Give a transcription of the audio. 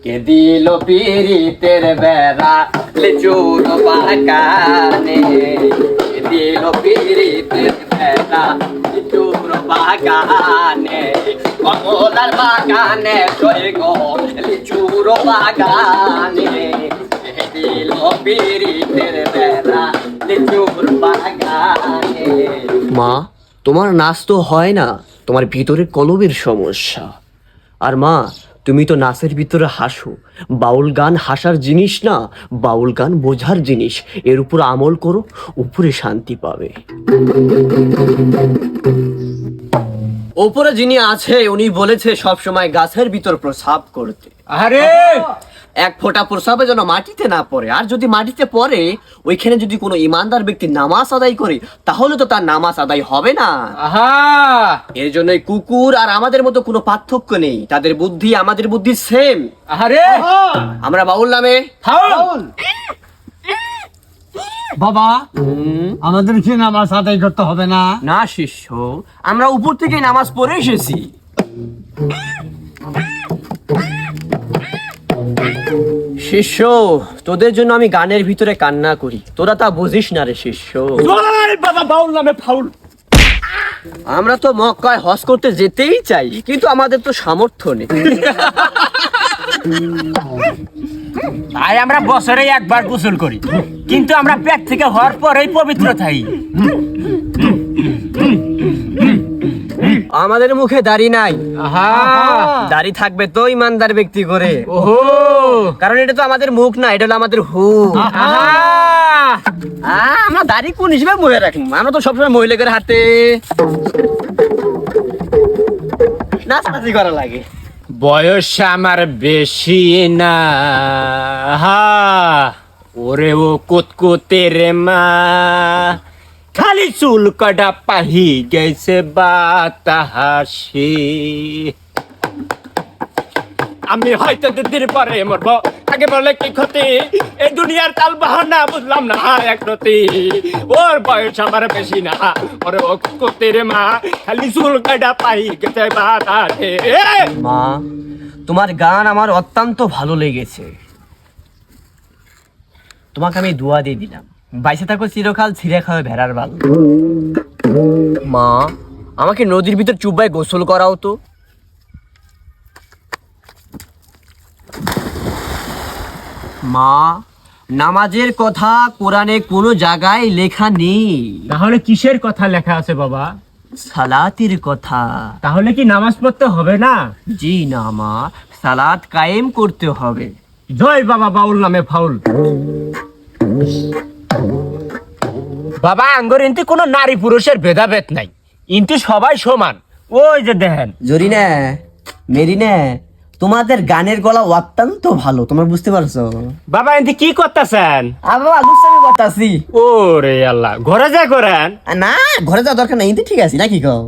কে দিল পীড়িতের বেড়া লিচুর বাগানে, কে দিল পীড়িতের বেড়া লিচুর বাগানে, কমলার বাগানে জয় গো লিচুর বাগানে, কে দিল পীড়িতের বেড়া লিচুর বাগানে। মা, তোমার নাচ তো হয় না, তোমার ভিতরে কলবের সমস্যা। আর মা, তুমি তো নাচের ভিতরে হাসো। বাউল গান হাসার জিনিস না, বাউল গান বোঝার জিনিস। এর উপর আমল করো, উপরে শান্তি পাবে। ওপরে যিনি আছে উনি বলেছে সব সময় গাছের ভিতর প্রসাব করতে। আরে এক ফোঁটা প্রসাবে যেন মাটিতে না পড়ে, আর যদি মাটিতে পড়ে ওইখানে যদি কোনো ইমানদার ব্যক্তি নামাজ আদায় করে তাহলে তো তার নামাজ আদায় হবে না। আহা, এর জন্য কুকুর আর আমাদের মতো কোনো পার্থক্য নেই, তাদের বুদ্ধি আমাদের বুদ্ধি সেম। আরে আমরা বাউল নামে ফাউল। বাবা, আমাদের কি নামাজ আদায় করতে হবে না? না শিষ্য, আমরা উপর থেকে নামাজ পড়ে এসেছি। শিষ্য, তোদের জন্য আমি গানের ভিতরে কান্না করি, তোরা তা বুঝিস না রে শিষ্য। জয় বাবা, বাউল নামে ফাউল। আমরা তো মক্কায় হজ করতে যেতেই চাই, কিন্তু আমাদের তো সামর্থ্য নেই। তাই আমরা বছরে একবার গোসল করি, কিন্তু আমরা পেট থেকে হওয়ার পরেই পবিত্র থাকি। আমাদের মুখে দাড়ি নাই। আহা, দাড়ি থাকবে তো ইমানদার ব্যক্তি করে, ওহো, কারণ এটা তো আমাদের মুখ না, এটা হলো আমাদের হু। আহা, আমরা দাড়ি কোন হিসেবে মুখে রাখবো? আমরা তো সবসময় মহিলা করে হাঁটতে নাচানাচি করা লাগে। বয়স আমার বেশি না, আহা, ওরে ও কুতকুতের মা, খালি চুল কাটা পাহি গেছে বাতাসে। আমি হয়তো দুদিন পরে মরব, আগে বলে কি ক্ষতি, এই দুনিয়ার তাল বাহানা বুঝলাম না এক রতি। ওর বয়স আমার বেশি না, ওরে ও কুতকুতের মা, খালি চুল কাটা পাহি গেছে বাতাসে। মা, তোমার গান আমার অত্যন্ত ভালো লেগেছে, তোমাকে আমি দোয়া দিয়ে দিলাম, বাইসে থাকো চিরকাল, ছিঁড়ে খাবে ভেড়ার বাল। মা, আমাকে নদীর ভিতর চুবাই গোসল করাও তো। মা, নামাজের কথা কোরআনে কোনো জায়গায় লেখা নেই। তাহলে কিসের কথা লেখা আছে বাবা? সালাতের কথা। তাহলে কি নামাজ পড়তে হবে না? জি না মা, সালাত কায়েম করতে হবে। জয় বাবা, বাউল নামে ফাউল। বাবা, আঙ্গর ইনতে কোনো নারী পুরুষের ভেদাভেদ নাই, ইনতে সবাই সমান। ওই যে দেখেন। জরিনা, মেরিনা, তোমাদের গানের গলা অত্যন্ত ভালো, তোমরা বুঝতে পারছো? বাবা, ইনতে কি করতেছেন? বাবা আলুসামি করতাছি। ওরে আল্লাহ, ঘরে যা করেন। না, ঘরে যাওয়ার দরকার নাই, কিন্তু ঠিক আছে নাকি কও?